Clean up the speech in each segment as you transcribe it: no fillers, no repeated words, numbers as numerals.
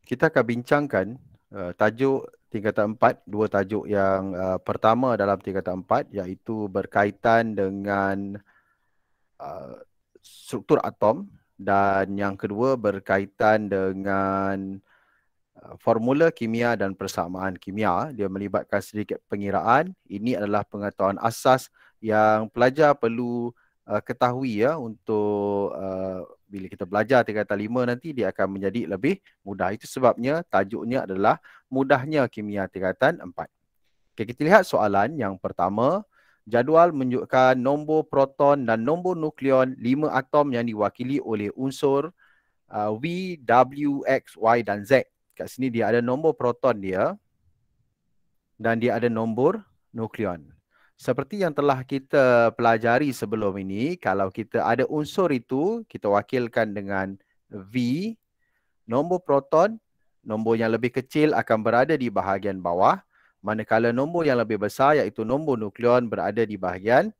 Kita akan bincangkan tajuk tingkatan 4, dua tajuk yang pertama dalam tingkatan 4 iaitu berkaitan dengan uh, struktur atom dan yang kedua berkaitan dengan formula kimia dan persamaan kimia. Dia melibatkan sedikit pengiraan. Ini adalah pengetahuan asas yang pelajar perlu ketahui ya untuk bila kita belajar tingkatan 5 nanti dia akan menjadi lebih mudah. Itu sebabnya tajuknya adalah mudahnya kimia tingkatan 4. Okay, kita lihat soalan yang pertama. Jadual menunjukkan nombor proton dan nombor nukleon 5 atom yang diwakili oleh unsur V, W, X, Y dan Z. Kat sini dia ada nombor proton dia dan dia ada nombor nukleon. Seperti yang telah kita pelajari sebelum ini, kalau kita ada unsur itu, kita wakilkan dengan V, nombor proton, nombor yang lebih kecil akan berada di bahagian bawah, manakala nombor yang lebih besar iaitu nombor nukleon berada di bahagian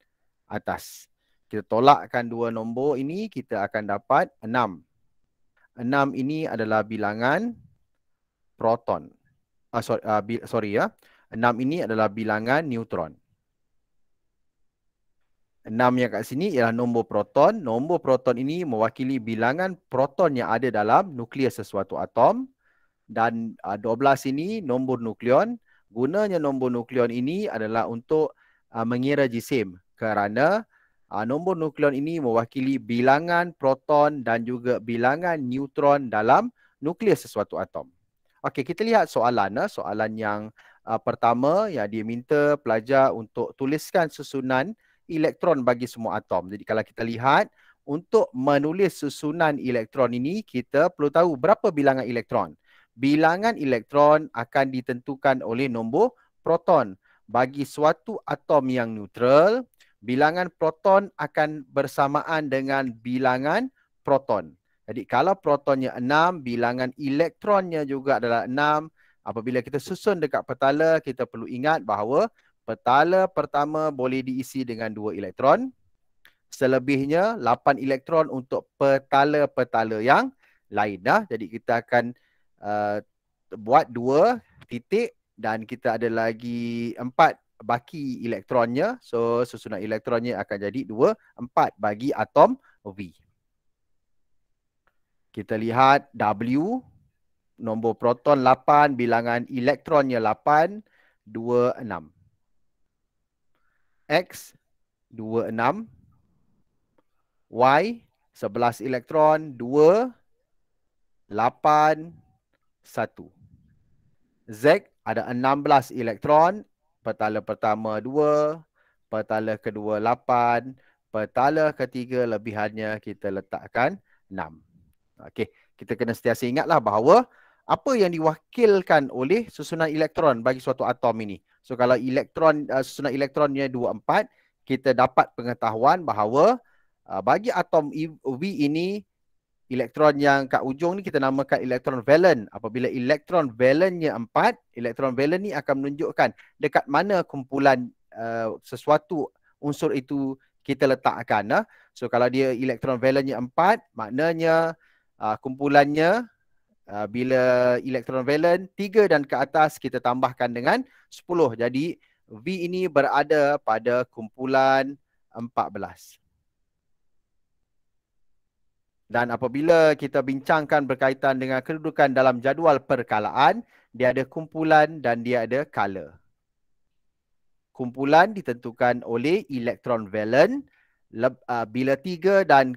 atas. Kita tolakkan dua nombor ini, kita akan dapat 6. 6 ini adalah bilangan proton. Sorry ya. 6 ini adalah bilangan neutron. 6 yang kat sini ialah nombor proton. Nombor proton ini mewakili bilangan proton yang ada dalam nukleus sesuatu atom. Dan 12 ini nombor nukleon. Gunanya nombor nukleon ini adalah untuk mengira jisim. Kerana nombor nukleon ini mewakili bilangan proton dan juga bilangan neutron dalam nukleus sesuatu atom. Okey, kita lihat soalan. Soalan yang pertama, ya, dia minta pelajar untuk tuliskan susunan elektron bagi semua atom. Jadi kalau kita lihat, untuk menulis susunan elektron ini, kita perlu tahu berapa bilangan elektron. Bilangan elektron akan ditentukan oleh nombor proton. Bagi suatu atom yang neutral, bilangan proton akan bersamaan dengan bilangan proton. Jadi kalau protonnya 6, bilangan elektronnya juga adalah 6. Apabila kita susun dekat petala, kita perlu ingat bahawa petala pertama boleh diisi dengan 2 elektron. Selebihnya 8 elektron untuk petala-petala yang lain. Jadi kita akan buat 2 titik dan kita ada lagi 4 baki elektronnya. So susunan elektronnya akan jadi 2, 4 bagi atom V. Kita lihat W, nombor proton 8, bilangan elektronnya 8, 2, 6. X, 2, 6. Y, 11 elektron, 2, 8, 1. Z, ada 16 elektron, petala pertama 2, petala kedua 8, petala ketiga lebihannya kita letakkan 6. Okey, kita kena sentiasa ingatlah bahawa apa yang diwakilkan oleh susunan elektron bagi suatu atom ini. So kalau elektron susunan elektronnya 2, 4, kita dapat pengetahuan bahawa bagi atom V ini, elektron yang kat ujung ni kita namakan elektron valen. Apabila elektron valennya 4, elektron valen ni akan menunjukkan dekat mana kumpulan sesuatu unsur itu kita letakkan. So kalau dia elektron valennya 4, maknanya kumpulannya bila elektron valen 3 dan ke atas kita tambahkan dengan 10. Jadi V ini berada pada kumpulan 14. Dan apabila kita bincangkan berkaitan dengan kedudukan dalam jadual perkalaan, dia ada kumpulan dan dia ada kala. Kumpulan ditentukan oleh elektron valen. Bila 3 dan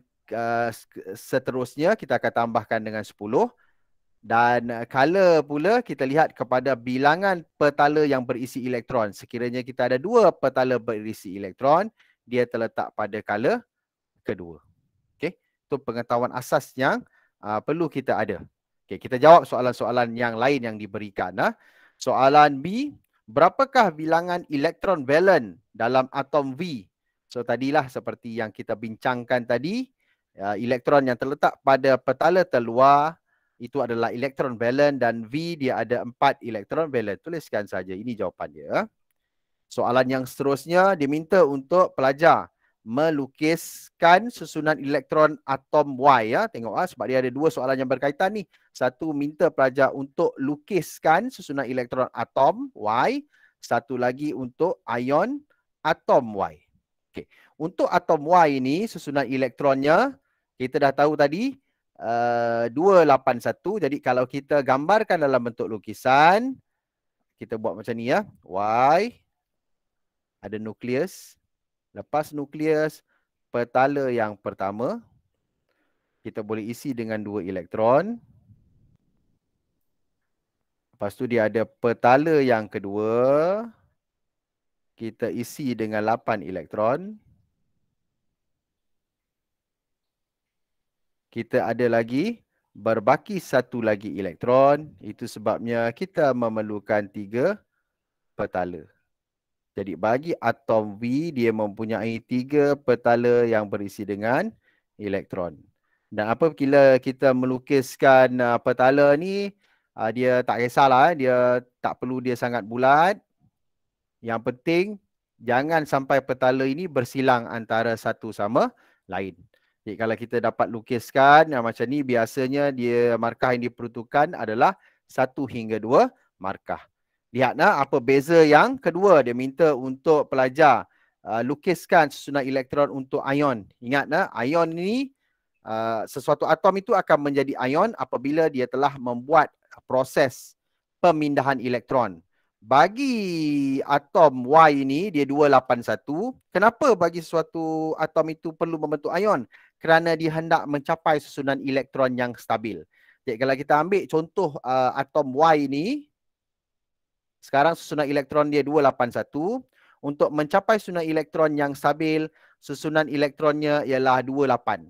seterusnya kita akan tambahkan dengan 10. Dan kala pula kita lihat kepada bilangan petala yang berisi elektron. Sekiranya kita ada 2 petala berisi elektron, dia terletak pada kala kedua. Okey, itu pengetahuan asas yang perlu kita ada. Okey, kita jawab soalan-soalan yang lain yang diberikan. Soalan B, berapakah bilangan elektron valen dalam atom V? So tadilah seperti yang kita bincangkan tadi, elektron yang terletak pada petala terluar itu adalah elektron valen dan V dia ada 4 elektron valen. Tuliskan saja, ini jawapan dia. Soalan yang seterusnya diminta untuk pelajar melukiskan susunan elektron atom Y ya. Tengok sebab dia ada dua soalan yang berkaitan ni. Satu minta pelajar untuk lukiskan susunan elektron atom Y, satu lagi untuk ion atom Y. Okey. Untuk atom Y ini susunan elektronnya kita dah tahu tadi 281. Jadi kalau kita gambarkan dalam bentuk lukisan, kita buat macam ni ya. Y ada nukleus. Lepas nukleus, petala yang pertama, kita boleh isi dengan 2 elektron. Lepas tu dia ada petala yang kedua, kita isi dengan 8 elektron. Kita ada lagi berbaki satu lagi elektron. Itu sebabnya kita memerlukan 3 petala. Jadi bagi atom V, dia mempunyai 3 petala yang berisi dengan elektron. Dan apabila kita melukiskan petala ni, dia tak kisahlah, dia tak perlu dia sangat bulat. Yang penting, jangan sampai petala ini bersilang antara satu sama lain. Jadi kalau kita dapat lukiskan macam ni, biasanya dia markah yang diperuntukkan adalah 1 hingga 2 markah. Lihat apa beza yang kedua. Dia minta untuk pelajar lukiskan susunan elektron untuk ion. Ingat ion ni sesuatu atom itu akan menjadi ion apabila dia telah membuat proses pemindahan elektron. Bagi atom Y ini dia 281. Kenapa bagi sesuatu atom itu perlu membentuk ion? Kerana dia hendak mencapai susunan elektron yang stabil. Jadi kalau kita ambil contoh atom Y ini, sekarang susunan elektron dia 281. Untuk mencapai susunan elektron yang stabil, susunan elektronnya ialah 28.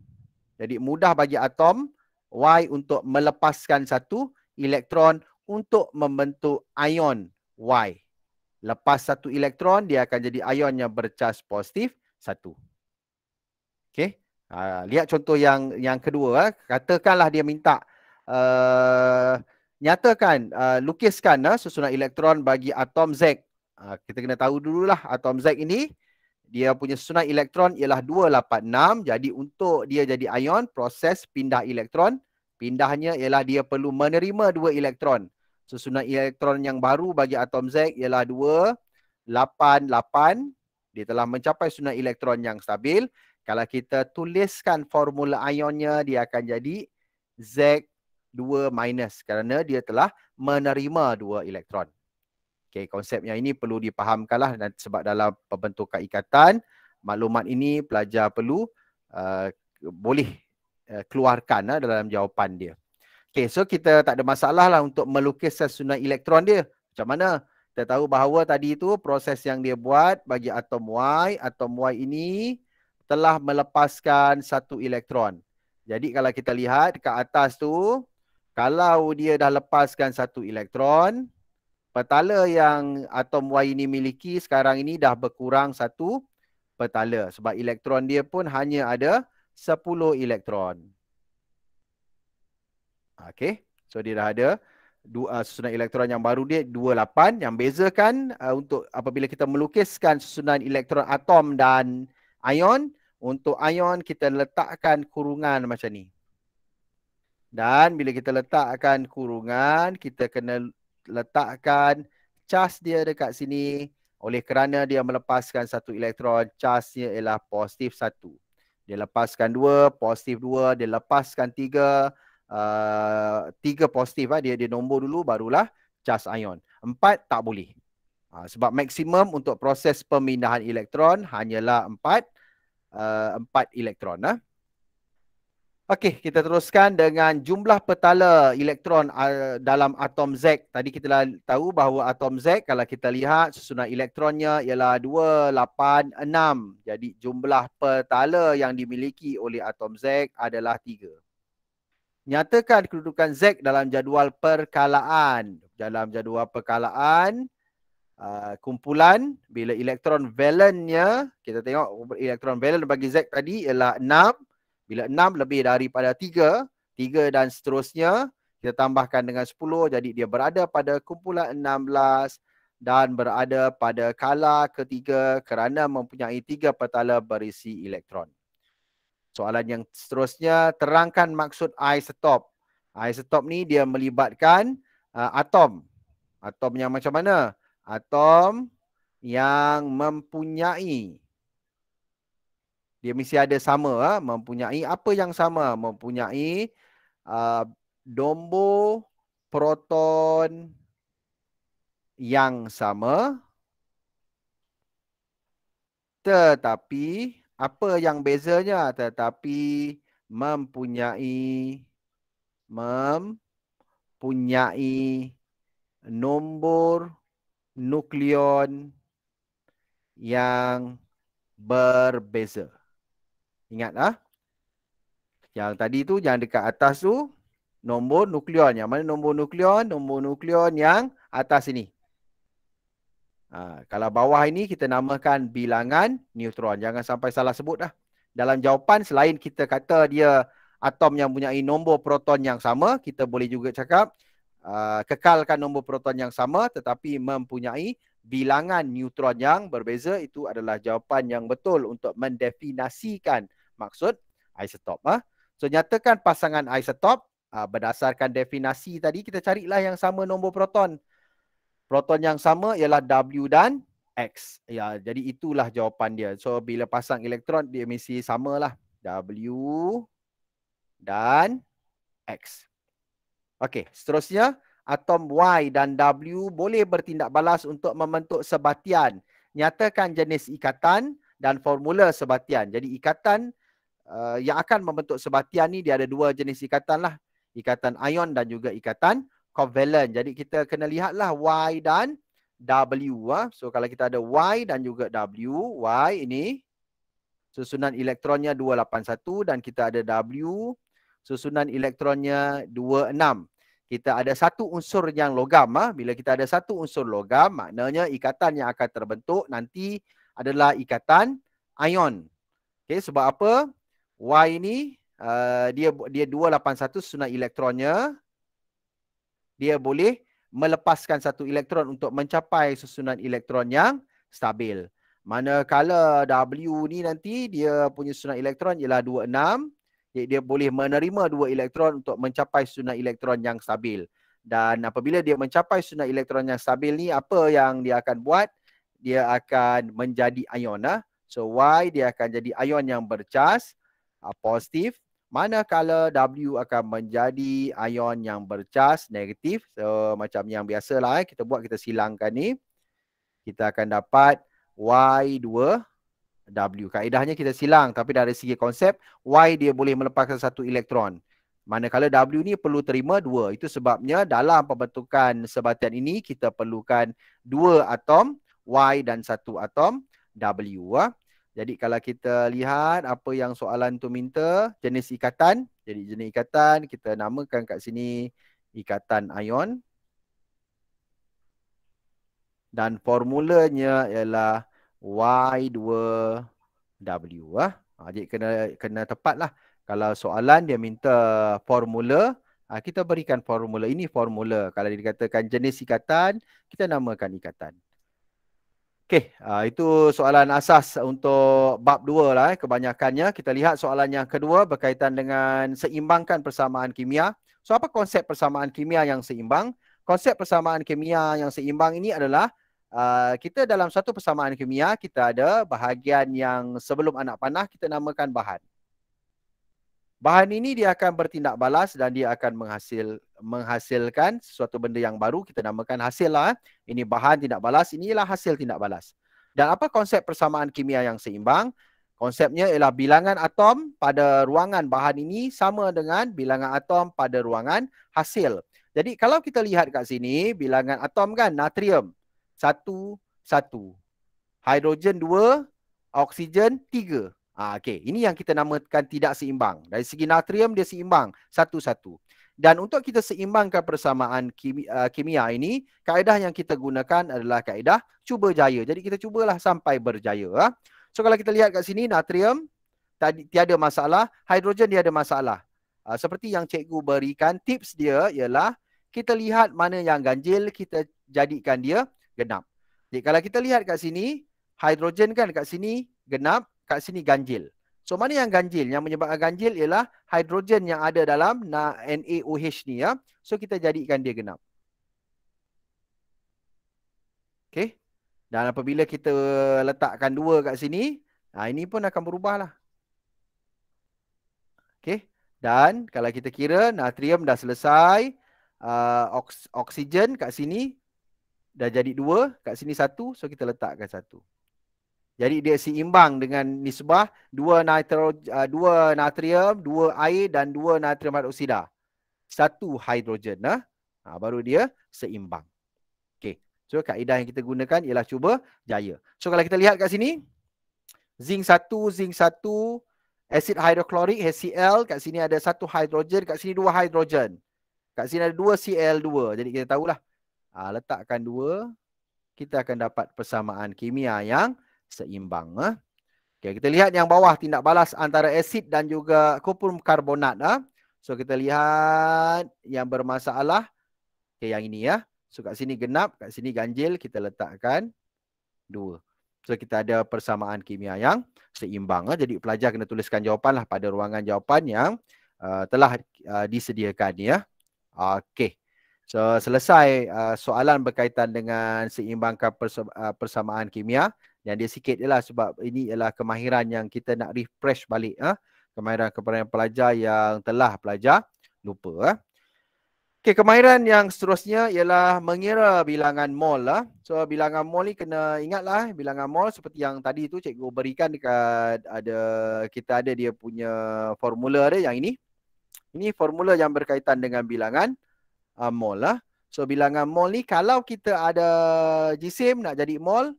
Jadi mudah bagi atom Y untuk melepaskan satu elektron untuk membentuk ion Y. Lepas satu elektron, dia akan jadi ion yang bercas positif 1. Okey. Lihat contoh yang kedua. Katakanlah dia minta nyatakan, lukiskan susunan elektron bagi atom Z. Kita kena tahu dululah atom Z ini, dia punya susunan elektron ialah 286. Jadi untuk dia jadi ion, proses pindah elektron, pindahnya ialah dia perlu menerima 2 elektron. Susunan elektron yang baru bagi atom Z ialah 288. Dia telah mencapai susunan elektron yang stabil. Kalau kita tuliskan formula ionnya, dia akan jadi Z2- kerana dia telah menerima 2 elektron. Okay, konsep yang ini perlu dipahamkanlah sebab dalam pembentukan ikatan, maklumat ini pelajar perlu boleh keluarkan dalam jawapan dia. Okay, so kita tak ada masalah lah untuk melukis susunan elektron dia. Macam mana? Kita tahu bahawa tadi itu proses yang dia buat bagi atom Y ini telah melepaskan satu elektron. Jadi kalau kita lihat ke atas tu, kalau dia dah lepaskan satu elektron, petala yang atom Y ini miliki sekarang ini dah berkurang satu petala. Sebab elektron dia pun hanya ada 10 elektron. Okey, so dia dah ada susunan elektron yang baru dia 28. Yang bezakan untuk apabila kita melukiskan susunan elektron atom dan ion, untuk ion kita letakkan kurungan macam ni. Dan bila kita letakkan kurungan, kita kena letakkan cas dia dekat sini. Oleh kerana dia melepaskan satu elektron, casnya ialah positif 1. Dia lepaskan 2, positif 2. Dia lepaskan 3, 3 positif. Dia nombor dulu, barulah cas ion. 4 tak boleh. Sebab maksimum untuk proses pemindahan elektron hanyalah 4 elektron. Okey, kita teruskan dengan jumlah petala elektron dalam atom Z. Tadi kita dah tahu bahawa atom Z, kalau kita lihat susunan elektronnya ialah 286. Jadi jumlah petala yang dimiliki oleh atom Z adalah 3. Nyatakan kedudukan Z dalam jadual perkalaan. Dalam jadual perkalaan, kumpulan, bila elektron valennya, kita tengok elektron valen bagi Z tadi ialah 6. Bila 6 lebih daripada 3 dan seterusnya, kita tambahkan dengan 10, jadi dia berada pada kumpulan 16, dan berada pada kala ketiga kerana mempunyai 3 petala berisi elektron. Soalan yang seterusnya, terangkan maksud isotop. Isotop ni dia melibatkan atom. Atom yang macam mana? Atom yang mempunyai, dia mesti ada sama, mempunyai apa yang sama? Mempunyai nombor proton yang sama, tetapi apa yang bezanya? Tetapi mempunyai nombor nukleon yang berbeza. Ingat yang tadi tu, yang dekat atas tu nombor nukleon. Yang mana nombor nukleon? Nombor nukleon yang atas ini. Kalau bawah ini kita namakan bilangan neutron. Jangan sampai salah sebut dah. Dalam jawapan, selain kita kata dia atom yang mempunyai nombor proton yang sama, kita boleh juga cakap kekalkan nombor proton yang sama tetapi mempunyai bilangan neutron yang berbeza. Itu adalah jawapan yang betul untuk mendefinisikan maksud isotop. So, nyatakan pasangan isotop berdasarkan definisi tadi, kita carilah yang sama nombor proton. Proton yang sama ialah W dan X. Ya, jadi itulah jawapan dia. So, bila pasang elektron, dia mesti samalah. W dan X. Okey, seterusnya, atom Y dan W boleh bertindak balas untuk membentuk sebatian. Nyatakan jenis ikatan dan formula sebatian. Jadi, ikatan yang akan membentuk sebatian ni, dia ada 2 jenis ikatan lah. Ikatan ion dan juga ikatan covalent. Jadi kita kena lihatlah Y dan W. So kalau kita ada Y dan juga W, Y ini susunan elektronnya 281 dan kita ada W susunan elektronnya 26. Kita ada satu unsur yang logam. Bila kita ada satu unsur logam, maknanya ikatan yang akan terbentuk nanti adalah ikatan ion. Okay, sebab apa? Y ini dia 281 susunan elektronnya. Dia boleh melepaskan satu elektron untuk mencapai susunan elektron yang stabil. Manakala W ni nanti dia punya susunan elektron ialah 26. Jadi dia boleh menerima 2 elektron untuk mencapai susunan elektron yang stabil. Dan apabila dia mencapai susunan elektron yang stabil ni, apa yang dia akan buat? Dia akan menjadi ion. So Y dia akan jadi ion yang bercas positif. Manakala W akan menjadi ion yang bercas negatif. So, macam yang biasalah kita buat, kita silangkan ni. Kita akan dapat Y2W. Kaedahnya kita silang, tapi dari segi konsep, Y dia boleh melepaskan satu elektron. Manakala W ni perlu terima 2. Itu sebabnya dalam pembentukan sebatian ini, kita perlukan 2 atom Y dan 1 atom W. Jadi kalau kita lihat apa yang soalan tu minta, jenis ikatan. Jadi jenis ikatan kita namakan kat sini ikatan ion. Dan formulanya ialah Y2W. Jadi kena tepatlah. Kalau soalan dia minta formula, kita berikan formula. Ini formula. Kalau dikatakan jenis ikatan, kita namakan ikatan. Okey, itu soalan asas untuk bab 2 lah. Kebanyakannya kita lihat soalan yang kedua berkaitan dengan seimbangkan persamaan kimia. So apa konsep persamaan kimia yang seimbang? Konsep persamaan kimia yang seimbang ini adalah kita dalam satu persamaan kimia kita ada bahagian yang sebelum anak panah kita namakan bahan. Bahan ini dia akan bertindak balas dan dia akan menghasilkan sesuatu benda yang baru, kita namakan hasil lah. Ini bahan tindak balas, inilah hasil tindak balas. Dan apa konsep persamaan kimia yang seimbang? Konsepnya ialah bilangan atom pada ruangan bahan ini sama dengan bilangan atom pada ruangan hasil. Jadi kalau kita lihat kat sini, bilangan atom kan natrium 1, 1. Hidrogen 2, oksigen 3. Okey, ini yang kita namakan tidak seimbang. Dari segi natrium dia seimbang 1, 1. Dan untuk kita seimbangkan persamaan kimia ini, kaedah yang kita gunakan adalah kaedah cuba jaya. Jadi kita cubalah sampai berjaya. So kalau kita lihat kat sini, natrium tiada masalah, hidrogen dia ada masalah. Seperti yang cikgu berikan, tips dia ialah kita lihat mana yang ganjil, kita jadikan dia genap. Jadi kalau kita lihat kat sini, hidrogen kan kat sini genap, kat sini ganjil. So mana yang ganjil? Yang menyebabkan ganjil ialah hidrogen yang ada dalam NaOH ni ya. So kita jadikan dia genap. Okey. Dan apabila kita letakkan 2 kat sini, ini pun akan berubah lah. Okey. Dan kalau kita kira natrium dah selesai, oksigen kat sini dah jadi 2, kat sini 1, so kita letakkan 1. Jadi dia seimbang dengan nisbah 2 natrium, 2 air dan 2 natrium hidroksida. 1 hidrogen. Baru dia seimbang. Okey. So kaedah yang kita gunakan ialah cuba jaya. So kalau kita lihat kat sini, zinc 1, asid hidroklorik HCl, kat sini ada 1 hidrogen, kat sini 2 hidrogen. Kat sini ada 2 Cl2. Jadi kita tahulah. Letakkan 2, kita akan dapat persamaan kimia yang seimbang. Okay, kita lihat yang bawah tindak balas antara asid dan juga kuprum karbonat. So kita lihat yang bermasalah. Okay, yang ini ya. So kat sini genap, kat sini ganjil, kita letakkan 2. So kita ada persamaan kimia yang seimbang. Jadi pelajar kena tuliskan jawapan lah pada ruangan jawapan yang telah disediakan ya. Okey. So selesai soalan berkaitan dengan seimbangkan persamaan kimia. Yang dia sikit je lah sebab ini ialah kemahiran yang kita nak refresh balik. Kemahiran kepada pelajar yang telah pelajar lupa. Okey, kemahiran yang seterusnya ialah mengira bilangan mol. So bilangan mol ni kena ingatlah, bilangan mol seperti yang tadi tu cikgu berikan dekat kita ada dia punya formula dia yang ini. Ini formula yang berkaitan dengan bilangan mol. So bilangan mol ni kalau kita ada jisim nak jadi mol,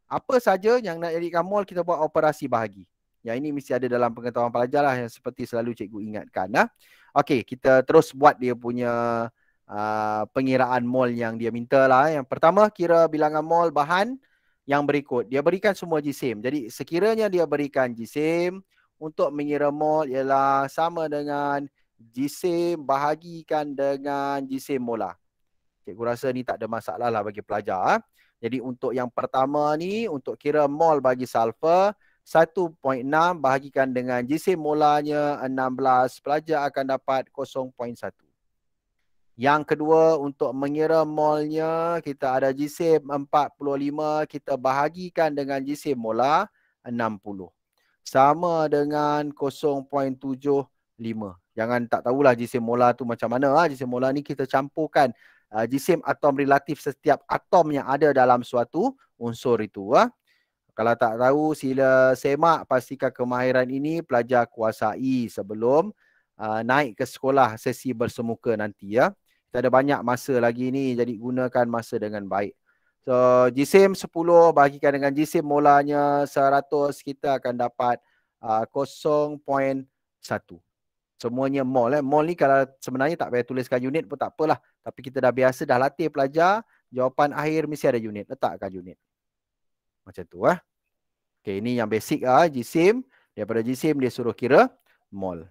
apa saja yang nak jadikan mol kita buat operasi bahagi. Yang ini mesti ada dalam pengetahuan pelajar lah yang seperti selalu cikgu ingatkan. Okey, kita terus buat dia punya pengiraan mol yang dia minta lah. Yang pertama, kira bilangan mol bahan yang berikut. Dia berikan semua jisim. Jadi sekiranya dia berikan jisim, untuk mengira mol ialah sama dengan jisim bahagikan dengan jisim molar. Cikgu rasa ni tak ada masalah lah bagi pelajar. Jadi untuk yang pertama ni, untuk kira mol bagi sulfur, 1.6 bahagikan dengan jisim molarnya 16, pelajar akan dapat 0.1. Yang kedua, untuk mengira molnya, kita ada jisim 45, kita bahagikan dengan jisim molar 60. Sama dengan 0.75. Jangan tak tahulah jisim molar tu macam mana. Jisim molar ni kita campurkan jisim atom relatif setiap atom yang ada dalam suatu unsur itu. Kalau tak tahu, sila semak pastikan kemahiran ini pelajar kuasai sebelum naik ke sekolah sesi bersemuka nanti ya. Kita ada banyak masa lagi ni, jadi gunakan masa dengan baik. So jisim 10 bahagikan dengan jisim molarnya 100, kita akan dapat 0.1. Semuanya mol. Mol ni kalau sebenarnya tak payah tuliskan unit pun tak apalah. Tapi kita dah biasa, dah latih pelajar, jawapan akhir mesti ada unit. Letakkan unit. Macam tu. Okay, ini yang basic jisim. Daripada jisim dia suruh kira mol.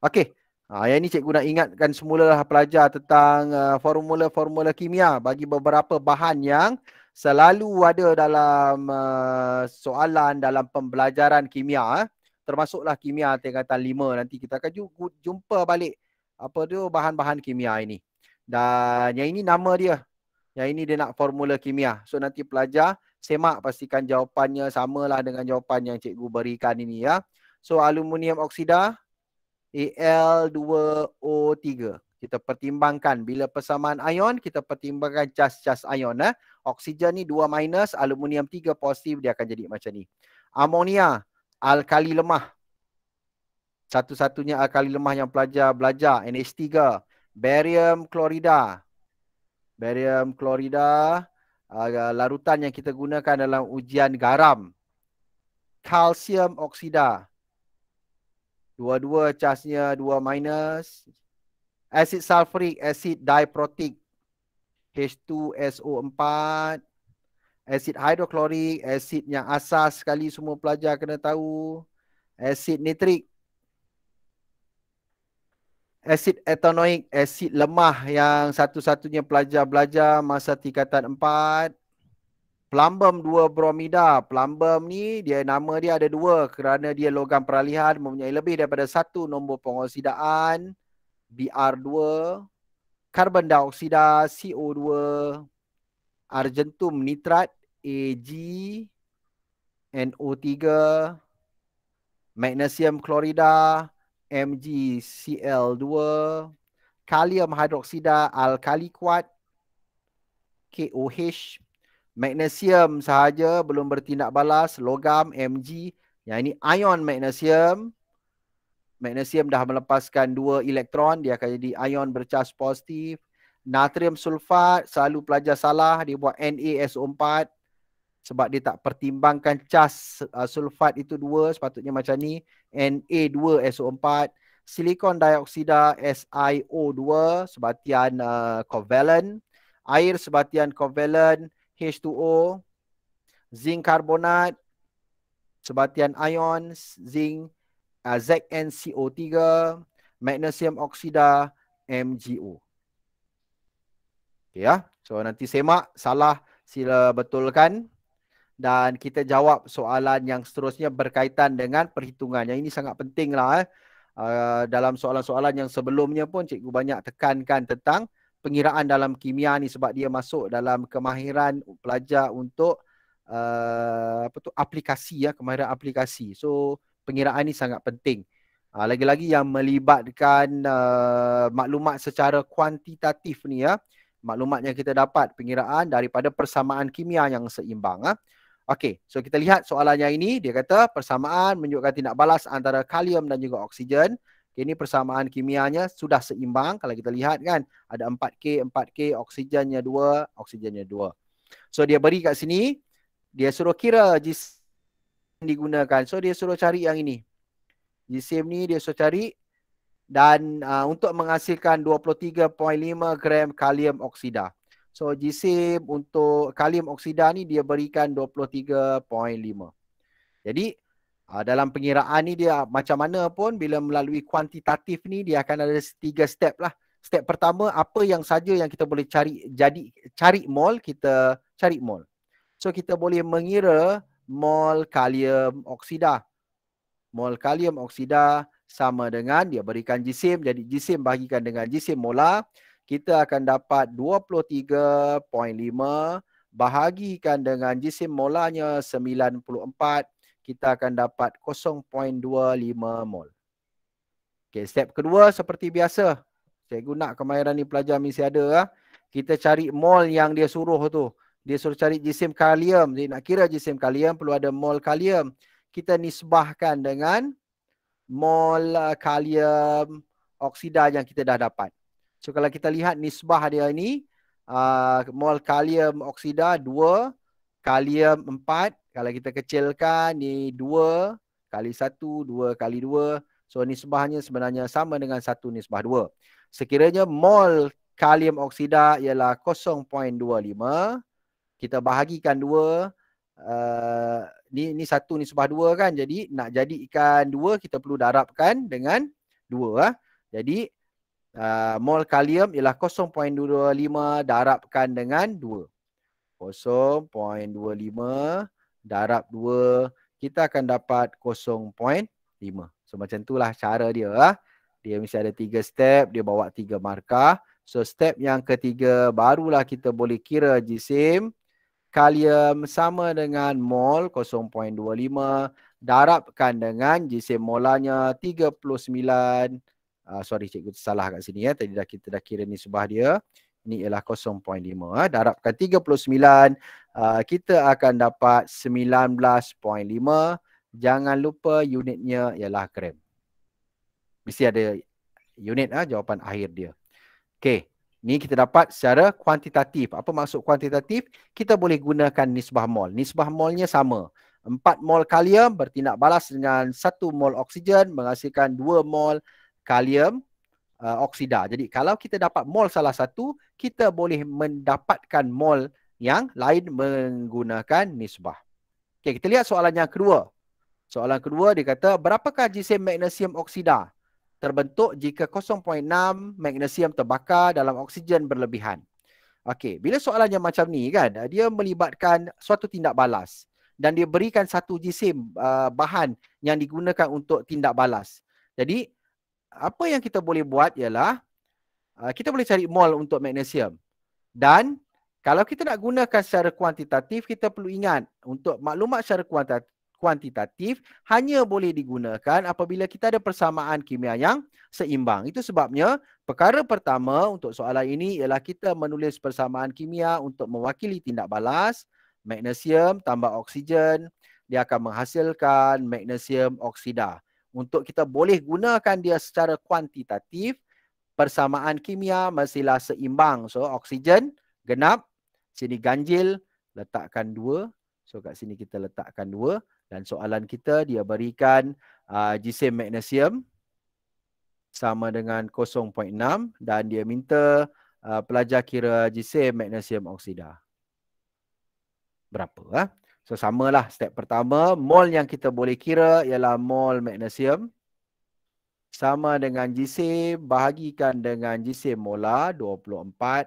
Okay. Yang ini cikgu nak ingatkan semula pelajar tentang formula-formula kimia bagi beberapa bahan yang selalu ada dalam soalan dalam pembelajaran kimia. Termasuklah kimia tingkatan 5. Nanti kita akan jumpa balik apa tu bahan-bahan kimia ini. Dan yang ini nama dia. Yang ini dia nak formula kimia. So nanti pelajar semak pastikan jawapannya samalah dengan jawapan yang cikgu berikan ini ya. So aluminium oksida Al2O3. Kita pertimbangkan bila persamaan ion, kita pertimbangkan cas-cas ion. Oksigen ni 2 minus, aluminium 3 positif, dia akan jadi macam ni. Amonia, alkali lemah. Satu-satunya alkali lemah yang pelajar belajar, NH3. Barium klorida. Barium klorida, larutan yang kita gunakan dalam ujian garam. Kalsium oksida. Dua-dua casnya 2 minus. Asid sulfurik, asid diprotik. H2SO4. Asid hidroklorik, asid yang asas sekali semua pelajar kena tahu. Asid nitrik. Asid etanoik, asid lemah yang satu-satunya pelajar belajar masa tingkatan 4. Plumbum 2 bromida. Plumbum ni nama dia ada 2 kerana dia logam peralihan mempunyai lebih daripada 1 nombor pengoksidaan Br2, karbon dioksida CO2, argentum nitrat Ag, NO3, magnesium klorida MgCl2, kalium hidroksida alkali kuat KOH, magnesium sahaja belum bertindak balas logam Mg, yang ini ion magnesium. Magnesium dah melepaskan 2 elektron, dia akan jadi ion bercas positif. Natrium sulfat, selalu pelajar salah, dia buat NaSO4 sebab dia tak pertimbangkan cas sulfat itu 2, sepatutnya macam ni, Na2SO4. Silikon dioksida SiO2 sebatian covalent. Air sebatian covalent H2O. Zinc karbonat sebatian ion zinc ZnCO3, magnesium oksida MgO. Okay, ya. So nanti semak, salah sila betulkan. Dan kita jawab soalan yang seterusnya berkaitan dengan perhitungan. Yang ini sangat penting lah. Dalam soalan-soalan yang sebelumnya pun cikgu banyak tekankan tentang pengiraan dalam kimia ni sebab dia masuk dalam kemahiran pelajar untuk aplikasi, ya, kemahiran aplikasi. So pengiraan ni sangat penting. Lagi-lagi yang melibatkan maklumat secara kuantitatif ni, ya. Maklumat yang kita dapat pengiraan daripada persamaan kimia yang seimbang. Okey, so kita lihat soalan yang ini. Dia kata persamaan menunjukkan tindak balas antara kalium dan juga oksigen. Okay, ini persamaan kimianya sudah seimbang. Kalau kita lihat kan, ada 4K, oksigennya 2, oksigennya 2. So dia beri kat sini, dia suruh kira jisim digunakan. So dia suruh cari yang ini. Jisim ni dia suruh cari. Dan untuk menghasilkan 23.5 gram kalium oksida. So jisim untuk kalium oksida ni dia berikan 23.5. Jadi dalam pengiraan ni dia macam mana pun bila melalui kuantitatif ni dia akan ada 3 step lah. Step pertama, apa yang saja yang kita boleh cari mol, kita cari mol. So kita boleh mengira mol kalium oksida. Mol kalium oksida sama dengan dia berikan jisim, jadi jisim bahagikan dengan jisim molar, kita akan dapat 23.5 bahagikan dengan jisim molarnya 94, kita akan dapat 0.25 mol. Okey, step kedua seperti biasa. Saya guna kemahiran ni pelajar mesti ada. Kita cari mol yang dia suruh tu. Dia suruh cari jisim kalium. Jadi nak kira jisim kalium perlu ada mol kalium. Kita nisbahkan dengan mol kalium oksida yang kita dah dapat. So kalau kita lihat nisbah dia ni, mol kalium oksida 2, kalium 4. Kalau kita kecilkan ni 2 kali 1, 2 kali 2. So nisbahnya sebenarnya sama dengan 1 nisbah 2. Sekiranya mol kalium oksida ialah 0.25, kita bahagikan 2. Ni 1 nisbah 2 kan. Jadi nak jadikan 2 kita perlu darabkan dengan 2. Jadi mol kalium ialah 0.25 darabkan dengan 2. 0.25 darab 2, kita akan dapat 0.5. So macam itulah cara dia. Dia mesti ada 3 step, dia bawa 3 markah. So step yang ketiga barulah kita boleh kira jisim kalium sama dengan mol 0.25 darabkan dengan jisim molarnya 39. Sorry cikgu salah kat sini ya. Tadi kita dah kira nisbah dia. Ini ialah 0.5. Darabkan 39. Kita akan dapat 19.5. Jangan lupa unitnya ialah gram. Mesti ada unit jawapan akhir dia. Okey. Ni kita dapat secara kuantitatif. Apa maksud kuantitatif? Kita boleh gunakan nisbah mol. Nisbah molnya sama. 4 mol kalium bertindak balas dengan 1 mol oksigen menghasilkan 2 mol kalium oksida. Jadi kalau kita dapat mol salah satu, kita boleh mendapatkan mol yang lain menggunakan nisbah. Okey, kita lihat soalan yang kedua. Soalan kedua dia kata, berapakah jisim magnesium oksida terbentuk jika 0.6 magnesium terbakar dalam oksigen berlebihan? Okey, bila soalannya macam ni kan, dia melibatkan suatu tindak balas dan dia berikan satu jisim bahan yang digunakan untuk tindak balas. Jadi, apa yang kita boleh buat ialah kita boleh cari mol untuk magnesium. Dan kalau kita nak gunakan secara kuantitatif, kita perlu ingat untuk maklumat secara kuantitatif hanya boleh digunakan apabila kita ada persamaan kimia yang seimbang. Itu sebabnya perkara pertama untuk soalan ini ialah kita menulis persamaan kimia untuk mewakili tindak balas. Magnesium tambah oksigen, dia akan menghasilkan magnesium oksida. Untuk kita boleh gunakan dia secara kuantitatif, persamaan kimia mestilah seimbang. So, oksigen genap, sini ganjil, letakkan 2. So, kat sini kita letakkan 2. Dan soalan kita dia berikan jisim magnesium sama dengan 0.6 dan dia minta pelajar kira jisim magnesium oksida. Berapa? So, samalah step pertama. Mol yang kita boleh kira ialah mol magnesium sama dengan jisim bahagikan dengan jisim molar 24.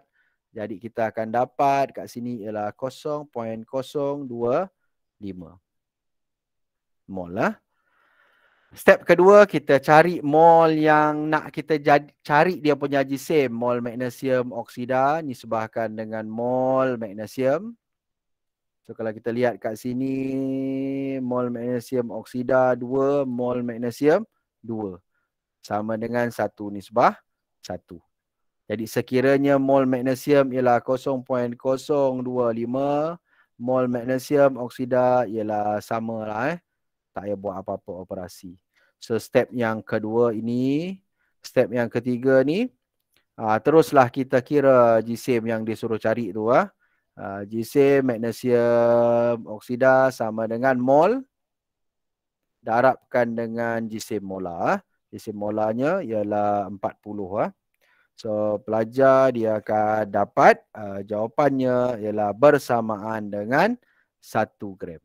Jadi kita akan dapat kat sini ialah 0.025 mol lah. Step kedua, kita cari mol yang nak kita cari dia punya jisim. Mol magnesium oksida nisbahkan dengan mol magnesium. So kalau kita lihat kat sini, mol magnesium oksida 2, mol magnesium 2. Sama dengan 1 nisbah 1. Jadi sekiranya mol magnesium ialah 0.025, mol magnesium oksida ialah sama lah. Tak payah buat apa-apa operasi. So step yang kedua ini, step yang ketiga ni, teruslah kita kira jisim yang disuruh cari tu. Jisim magnesium oksida sama dengan mol darabkan dengan jisim molar. Jisim molarnya ialah 40. So pelajar dia akan dapat jawapannya ialah bersamaan dengan 1 gram.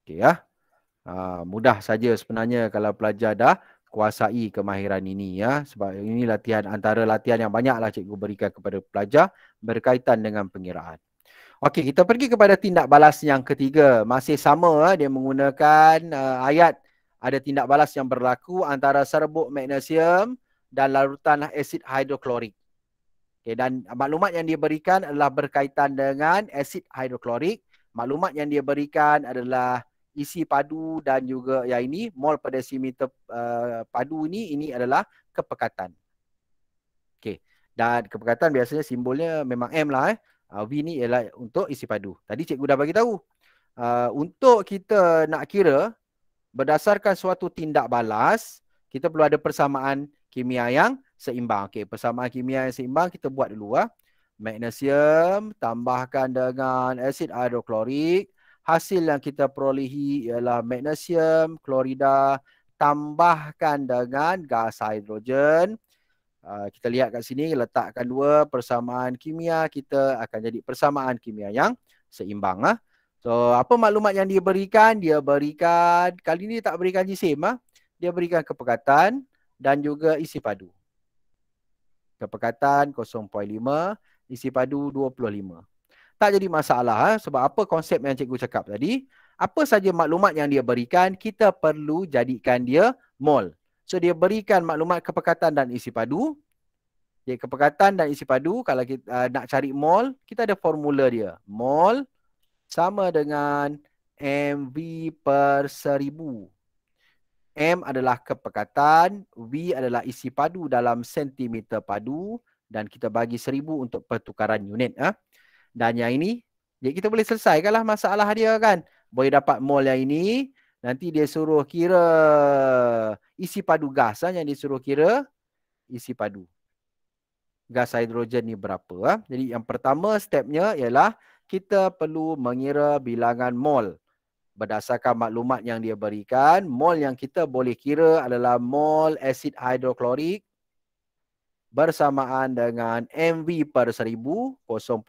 Okey ya. Mudah saja sebenarnya kalau pelajar dah kuasai kemahiran ini ya, sebab ini antara latihan yang banyaklah cikgu berikan kepada pelajar berkaitan dengan pengiraan. Okey, kita pergi kepada tindak balas yang ketiga. Masih sama, dia menggunakan ayat ada tindak balas yang berlaku antara serbuk magnesium dan larutan asid hidroklorik. Okay, dan maklumat yang dia berikan adalah berkaitan dengan asid hidroklorik. Maklumat yang dia berikan adalah isi padu dan juga yang ini mol per desimeter padu ini adalah kepekatan. Okey. Dan kepekatan biasanya simbolnya memang M lah. V ni ialah untuk isi padu. Tadi cikgu dah bagi tahu. Untuk kita nak kira berdasarkan suatu tindak balas, kita perlu ada persamaan kimia yang seimbang. Okey, persamaan kimia yang seimbang kita buat dulu. Magnesium tambahkan dengan asid hidroklorik. Hasil yang kita perolehi ialah magnesium klorida tambahkan dengan gas hidrogen. Kita lihat kat sini, letakkan 2 persamaan kimia, kita akan jadi persamaan kimia yang seimbang. So, apa maklumat yang dia berikan? Dia berikan, kali ini tak berikan jisim. Dia berikan kepekatan dan juga isi padu. Kepekatan 0.5, isi padu 25. Tak jadi masalah sebab apa konsep yang cikgu cakap tadi. Apa saja maklumat yang dia berikan, kita perlu jadikan dia mol. So dia berikan maklumat kepekatan dan isi padu. Okay, kepekatan dan isi padu, kalau kita nak cari mol, kita ada formula dia. Mol sama dengan mV per 1000. M adalah kepekatan, V adalah isi padu dalam sentimeter padu dan kita bagi 1000 untuk pertukaran unit. Dan yang ini, jadi kita boleh selesaikanlah masalah dia kan. Boleh dapat mol yang ini, nanti dia suruh kira isi padu gas. Yang dia suruh kira isi padu. Gas hidrogen ni berapa. Jadi yang pertama stepnya ialah kita perlu mengira bilangan mol. Berdasarkan maklumat yang dia berikan, mol yang kita boleh kira adalah mol asid hidroklorik bersamaan dengan mV per 1000, 0.5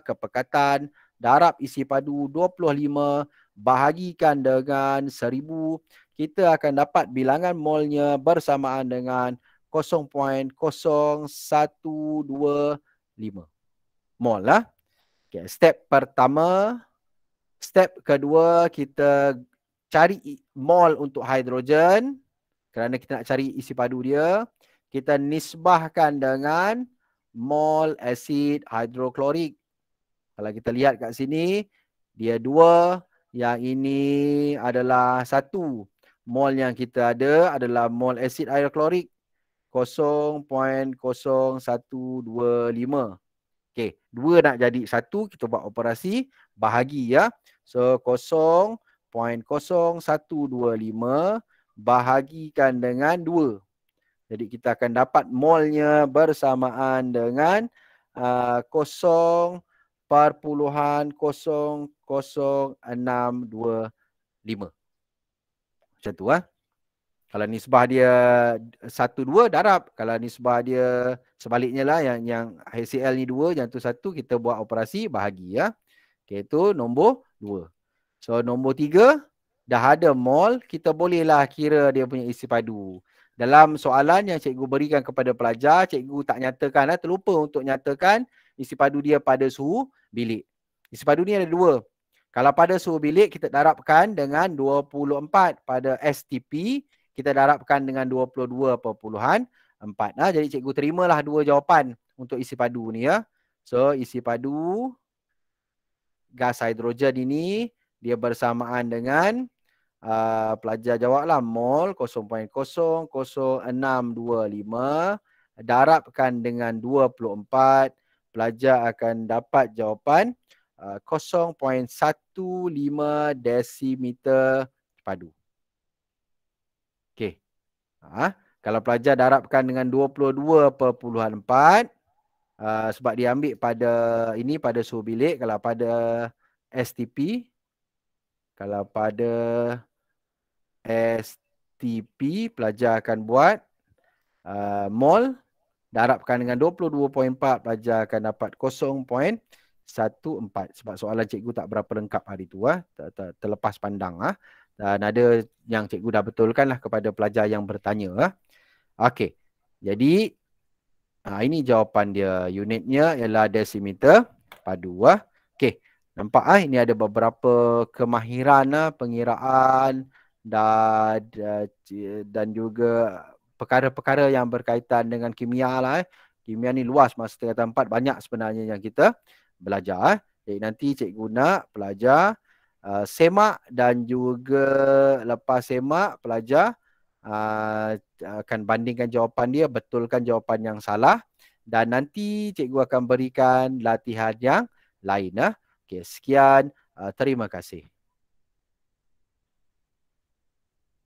kepekatan, darab isi padu 25, bahagikan dengan 1000, kita akan dapat bilangan molnya bersamaan dengan 0.0125 mol lah. Okay, step pertama. Step kedua, kita cari mol untuk hidrogen. Kerana kita nak cari isi padu dia, kita nisbahkan dengan mol asid hidroklorik. Kalau kita lihat kat sini, dia 2, yang ini adalah 1. Mol yang kita ada adalah mol asid hidroklorik 0.0125. Okey, 2 nak jadi 1, kita buat operasi bahagi ya. So 0.0125 bahagikan dengan 2. Jadi kita akan dapat molnya bersamaan dengan 0.00625. Macam tu ah. Kalau nisbah dia 1-2 darab. Kalau nisbah dia sebaliknya lah, yang HCl ni 2, yang tu 1, kita buat operasi bahagi ya. Okey, itu nombor 2. So nombor 3, dah ada mol, kita bolehlah kira dia punya isi padu. Dalam soalan yang cikgu berikan kepada pelajar, cikgu tak nyatakan, terlupa untuk nyatakan isi padu dia pada suhu bilik. Isi padu ni ada 2. Kalau pada suhu bilik, kita darabkan dengan 24. Pada STP, kita darabkan dengan 22.4. Jadi cikgu terimalah 2 jawapan untuk isi padu ni ya. So isi padu gas hidrogen ini dia bersamaan dengan pelajar jawablah mol 0.00625 darabkan dengan 24. Pelajar akan dapat jawapan 0.15 desimeter padu. Okey. Kalau pelajar darabkan dengan 22.4, sebab dia ambil pada ini pada suhu bilik. Kalau pada STP, pelajar akan buat mol darabkan dengan 22.4, pelajar akan dapat 0.14. Sebab soalan cikgu tak berapa lengkap hari tu terlepas pandang dan ada yang cikgu dah betulkan lah kepada pelajar yang bertanya Okey. Jadi ini jawapan dia. Unitnya ialah desimeter padu Okey. Nampak ini ada beberapa kemahiran pengiraan dan juga perkara-perkara yang berkaitan dengan kimia lah. Kimia ni luas, masa tingkatan 4 banyak sebenarnya yang kita belajar. Jadi nanti cikgu nak pelajar semak dan juga lepas semak pelajar akan bandingkan jawapan dia, betulkan jawapan yang salah dan nanti cikgu akan berikan latihan yang lain. Okey, sekian. Terima kasih.